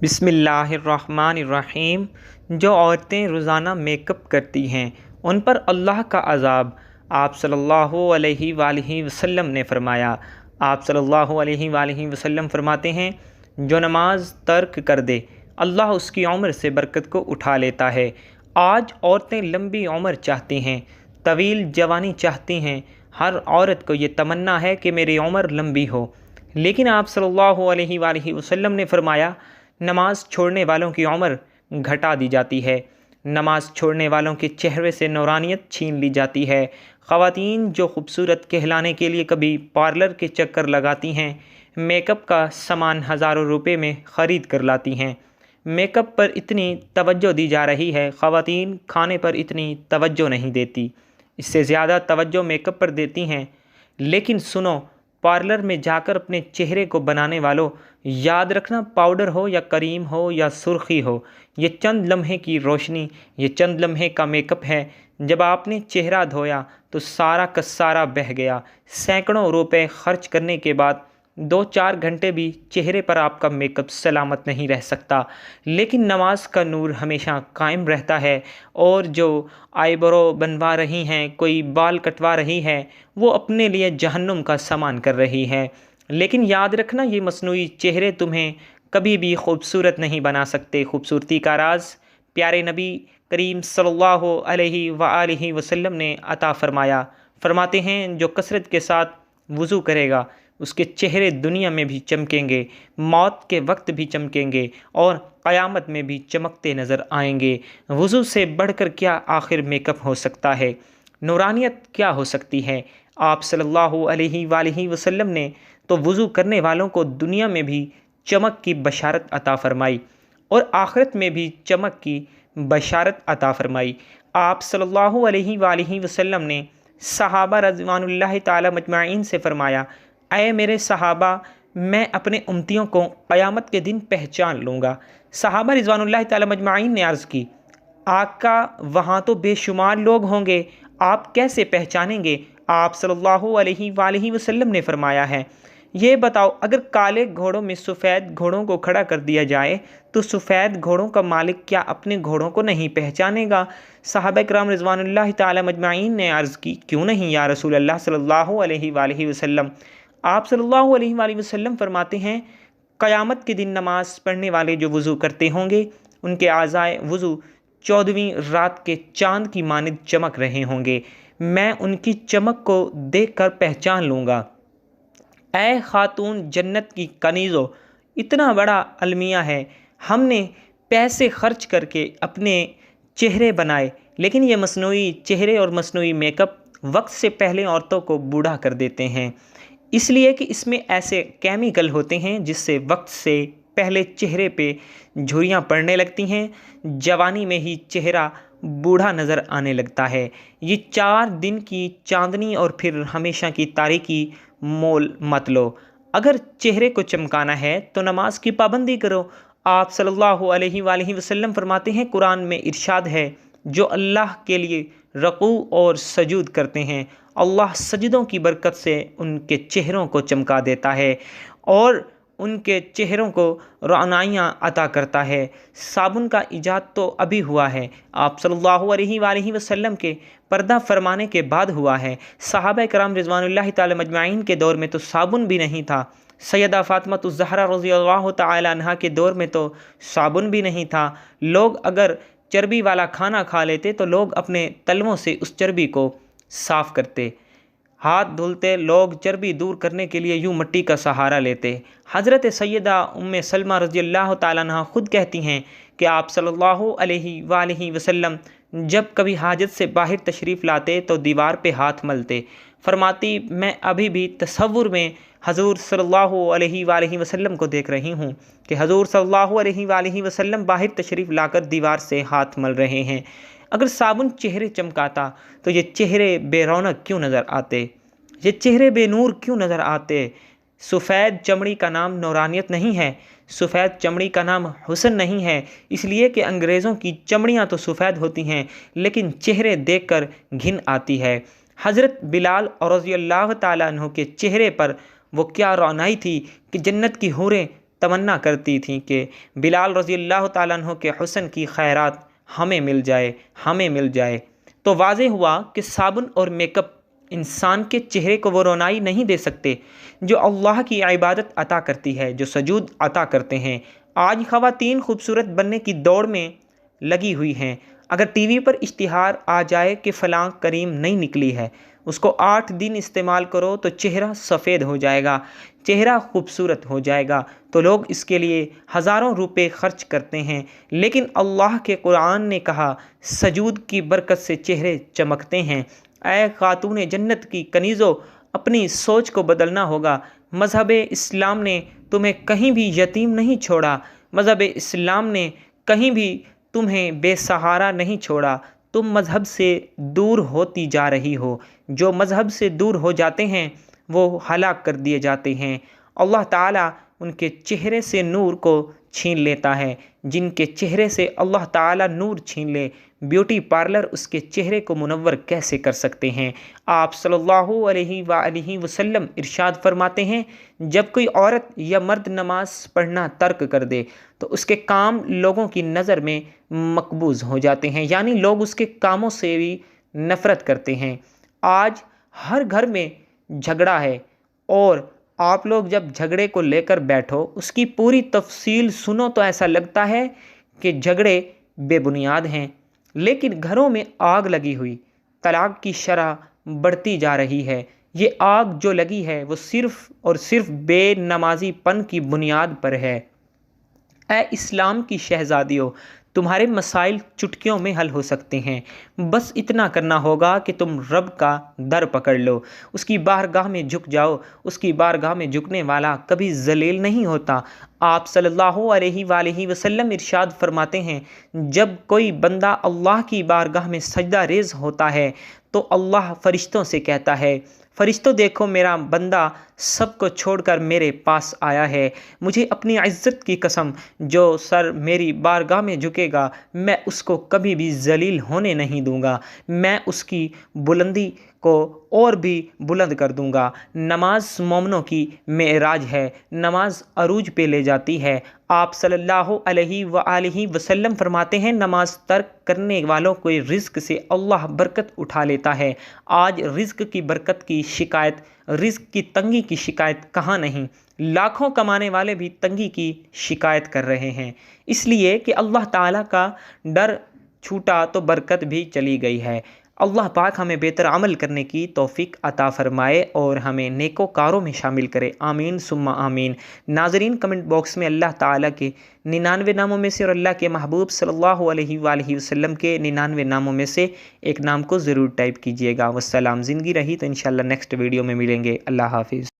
بسم اللہ الرحمن الرحیم۔ جو عورتیں روزانہ میک اپ کرتی ہیں ان پر اللہ کا عذاب۔ آپ صلی اللہ علیہ وآلہ وسلم نے فرمایا۔ آپ صلی اللہ علیہ وآلہ وسلم فرماتے ہیں، جو نماز ترک کر دے اللہ اس کی عمر سے برکت کو اٹھا لیتا ہے۔ آج عورتیں لمبی عمر چاہتی ہیں، طویل جوانی چاہتی ہیں۔ ہر عورت کو یہ تمنا ہے کہ میری عمر لمبی ہو، لیکن آپ صلی اللہ علیہ وآلہ وسلم نے فرمایا، نماز چھوڑنے والوں کی عمر گھٹا دی جاتی ہے، نماز چھوڑنے والوں کے چہرے سے نورانیت چھین لی جاتی ہے۔ خواتین جو خوبصورت کہلانے کے لیے کبھی پارلر کے چکر لگاتی ہیں، میک اپ کا سامان ہزاروں روپے میں خرید کر لاتی ہیں۔ میک اپ پر اتنی توجہ دی جا رہی ہے، خواتین کھانے پر اتنی توجہ نہیں دیتی، اس سے زیادہ توجہ میک اپ پر دیتی ہیں۔ لیکن سنو، پارلر میں جا کر اپنے چہرے کو بنانے والوں، یاد رکھنا پاؤڈر ہو یا کریم ہو یا سرخی ہو، یہ چند لمحے کی روشنی، یہ چند لمحے کا میک اپ ہے۔ جب آپ نے چہرہ دھویا تو سارا کا سارا بہہ گیا۔ سینکڑوں روپے خرچ کرنے کے بعد 2-4 گھنٹے بھی چہرے پر آپ کا میک اپ سلامت نہیں رہ سکتا، لیکن نماز کا نور ہمیشہ قائم رہتا ہے۔ اور جو آئی برو بنوا رہی ہیں، کوئی بال کٹوا رہی ہے، وہ اپنے لیے جہنم کا سامان کر رہی ہے۔ لیکن یاد رکھنا، یہ مصنوعی چہرے تمہیں کبھی بھی خوبصورت نہیں بنا سکتے۔ خوبصورتی کا راز پیارے نبی کریم صلی اللہ علیہ وآلہ وسلم نے عطا فرمایا۔ فرماتے ہیں، جو کثرت کے ساتھ وضو کرے گا اس کے چہرے دنیا میں بھی چمکیں گے، موت کے وقت بھی چمکیں گے اور قیامت میں بھی چمکتے نظر آئیں گے۔ وضو سے بڑھ کر کیا آخر میک اپ ہو سکتا ہے؟ نورانیت کیا ہو سکتی ہے؟ آپ صلی اللہ علیہ وآلہ وسلم نے تو وضو کرنے والوں کو دنیا میں بھی چمک کی بشارت عطا فرمائی اور آخرت میں بھی چمک کی بشارت عطا فرمائی۔ آپ صلی اللہ علیہ وآلہ وسلم نے صحابہ رضوان اللہ تعالی مجمعین سے فرمایا، اے میرے صحابہ، میں اپنے امتیوں کو قیامت کے دن پہچان لوں گا۔ صحابہ رضوان اللہ تعالی مجمعین نے عرض کی، آقا وہاں تو بے شمار لوگ ہوں گے، آپ کیسے پہچانیں گے؟ آپ صلی اللہ علیہ وآلہ وسلم نے فرمایا ہے، یہ بتاؤ، اگر کالے گھوڑوں میں سفید گھوڑوں کو کھڑا کر دیا جائے تو سفید گھوڑوں کا مالک کیا اپنے گھوڑوں کو نہیں پہچانے گا؟ صحابہ کرام رضوان اللہ تعالی مجمعین نے عرض کی، کیوں نہیں یا رسول اللہ صلی اللہ علیہ وآلہ وسلم؟ آپ صلی اللہ علیہ وآلہ وسلم فرماتے ہیں، قیامت کے دن نماز پڑھنے والے جو وضو کرتے ہوں گے، ان کے اعضائے وضو 14ویں رات کے چاند کی مانند چمک رہے ہوں گے، میں ان کی چمک کو دیکھ کر پہچان لوں گا۔ اے خاتون جنت کی کنیزو، اتنا بڑا المیہ ہے، ہم نے پیسے خرچ کر کے اپنے چہرے بنائے، لیکن یہ مصنوعی چہرے اور مصنوعی میک اپ وقت سے پہلے عورتوں کو بوڑھا کر دیتے ہیں، اس لیے کہ اس میں ایسے کیمیکل ہوتے ہیں جس سے وقت سے پہلے چہرے پہ جھریاں پڑنے لگتی ہیں، جوانی میں ہی چہرہ بوڑھا نظر آنے لگتا ہے۔ یہ 4 دن کی چاندنی اور پھر ہمیشہ کی تاریکی مول مت لو۔ اگر چہرے کو چمکانا ہے تو نماز کی پابندی کرو۔ آپ صلی اللہ علیہ وآلہ وسلم فرماتے ہیں، قرآن میں ارشاد ہے، جو اللہ کے لیے رکوع اور سجود کرتے ہیں، اللہ سجدوں کی برکت سے ان کے چہروں کو چمکا دیتا ہے اور ان کے چہروں کو رعنائیاں عطا کرتا ہے۔ صابن کا ایجاد تو ابھی ہوا ہے، آپ صلی اللہ علیہ وآلہ وسلم کے پردہ فرمانے کے بعد ہوا ہے۔ صحابہ کرام رضوان اللہ تعالی مجمعین کے دور میں تو صابن بھی نہیں تھا، سیدہ فاطمہ الزہرا رضی اللہ تعالی عنہا کے دور میں تو صابن بھی نہیں تھا۔ لوگ اگر چربی والا کھانا کھا لیتے تو لوگ اپنے تلووں سے اس چربی کو صاف کرتے، ہاتھ دھلتے، لوگ چربی دور کرنے کے لیے یوں مٹی کا سہارا لیتے۔ حضرت سیدہ ام سلمہ رضی اللہ تعالیٰ عنہ خود کہتی ہیں کہ آپ صلی اللہ علیہ وآلہ وسلم جب کبھی حاجت سے باہر تشریف لاتے تو دیوار پہ ہاتھ ملتے۔ فرماتی، میں ابھی بھی تصور میں حضور صلی اللہ علیہ وآلہ وسلم کو دیکھ رہی ہوں کہ حضور صلی اللہ علیہ وآلہ وسلم باہر تشریف لا کر دیوار سے ہاتھ مل رہے ہیں۔ اگر صابن چہرے چمکاتا تو یہ چہرے بے رونق کیوں نظر آتے؟ یہ چہرے بے نور کیوں نظر آتے؟ سفید چمڑی کا نام نورانیت نہیں ہے، سفید چمڑی کا نام حسن نہیں ہے، اس لیے کہ انگریزوں کی چمڑیاں تو سفید ہوتی ہیں لیکن چہرے دیکھ کر گھن آتی ہے۔ حضرت بلال رضی اللہ تعالیٰ عنہ کے چہرے پر وہ کیا رونائی تھی کہ جنت کی حوریں تمنا کرتی تھیں کہ بلال رضی اللہ تعالیٰ عنہ کے حسن کی خیرات ہمیں مل جائے تو واضح ہوا کہ صابن اور میک اپ انسان کے چہرے کو وہ رونائی نہیں دے سکتے جو اللہ کی عبادت عطا کرتی ہے، جو سجود عطا کرتے ہیں۔ آج خواتین خوبصورت بننے کی دوڑ میں لگی ہوئی ہیں۔ اگر ٹی وی پر اشتہار آ جائے کہ فلاں کریم نہیں نکلی ہے، اس کو 8 دن استعمال کرو تو چہرہ سفید ہو جائے گا، چہرہ خوبصورت ہو جائے گا، تو لوگ اس کے لیے ہزاروں روپے خرچ کرتے ہیں۔ لیکن اللہ کے قرآن نے کہا سجود کی برکت سے چہرے چمکتے ہیں۔ اے خاتون جنت کی کنیزوں، اپنی سوچ کو بدلنا ہوگا۔ مذہب اسلام نے تمہیں کہیں بھی یتیم نہیں چھوڑا، مذہب اسلام نے کہیں بھی تمہیں بے سہارا نہیں چھوڑا۔ تم مذہب سے دور ہوتی جا رہی ہو۔ جو مذہب سے دور ہو جاتے ہیں وہ ہلاک کر دیے جاتے ہیں۔ اللہ تعالیٰ ان کے چہرے سے نور کو چھین لیتا ہے۔ جن کے چہرے سے اللہ تعالیٰ نور چھین لے، بیوٹی پارلر اس کے چہرے کو منور کیسے کر سکتے ہیں؟ آپ صلی اللہ علیہ وآلہ وسلم ارشاد فرماتے ہیں، جب کوئی عورت یا مرد نماز پڑھنا ترک کر دے تو اس کے کام لوگوں کی نظر میں مقبوض ہو جاتے ہیں، یعنی لوگ اس کے کاموں سے بھی نفرت کرتے ہیں۔ آج ہر گھر میں جھگڑا ہے، اور آپ لوگ جب جھگڑے کو لے کر بیٹھو، اس کی پوری تفصیل سنو تو ایسا لگتا ہے کہ جھگڑے بے بنیاد ہیں، لیکن گھروں میں آگ لگی ہوئی، طلاق کی شرح بڑھتی جا رہی ہے۔ یہ آگ جو لگی ہے وہ صرف اور صرف بے نمازی پن کی بنیاد پر ہے۔ اے اسلام کی شہزادیوں، تمہارے مسائل چٹکیوں میں حل ہو سکتے ہیں۔ بس اتنا کرنا ہوگا کہ تم رب کا در پکڑ لو، اس کی بارگاہ میں جھک جاؤ۔ اس کی بارگاہ میں جھکنے والا کبھی ذلیل نہیں ہوتا۔ آپ صلی اللہ علیہ وآلہ وسلم ارشاد فرماتے ہیں، جب کوئی بندہ اللہ کی بارگاہ میں سجدہ ریز ہوتا ہے تو اللہ فرشتوں سے کہتا ہے، فرشتوں دیکھو میرا بندہ سب کو چھوڑ کر میرے پاس آیا ہے۔ مجھے اپنی عزت کی قسم، جو سر میری بارگاہ میں جھکے گا میں اس کو کبھی بھی ذلیل ہونے نہیں دوں گا، میں اس کی بلندی کو اور بھی بلند کر دوں گا۔ نماز مومنوں کی معراج ہے، نماز عروج پہ لے جاتی ہے۔ آپ صلی اللہ علیہ وآلہ وسلم فرماتے ہیں، نماز ترک کرنے والوں کو رزق سے اللہ برکت اٹھا لیتا ہے۔ آج رزق کی برکت کی شکایت، رزق کی تنگی کی شکایت کہاں نہیں؟ لاکھوں کمانے والے بھی تنگی کی شکایت کر رہے ہیں، اس لیے کہ اللہ تعالیٰ کا ڈر چھوٹا تو برکت بھی چلی گئی ہے۔ اللہ پاک ہمیں بہتر عمل کرنے کی توفیق عطا فرمائے اور ہمیں نیکوکاروں میں شامل کرے، آمین ثم آمین۔ ناظرین، کمنٹ باکس میں اللہ تعالیٰ کے 99 ناموں میں سے اور اللہ کے محبوب صلی اللہ علیہ وآلہ وسلم کے 99 ناموں میں سے ایک نام کو ضرور ٹائپ کیجیے گا۔ والسلام۔ زندگی رہی تو انشاءاللہ نیکسٹ ویڈیو میں ملیں گے۔ اللہ حافظ۔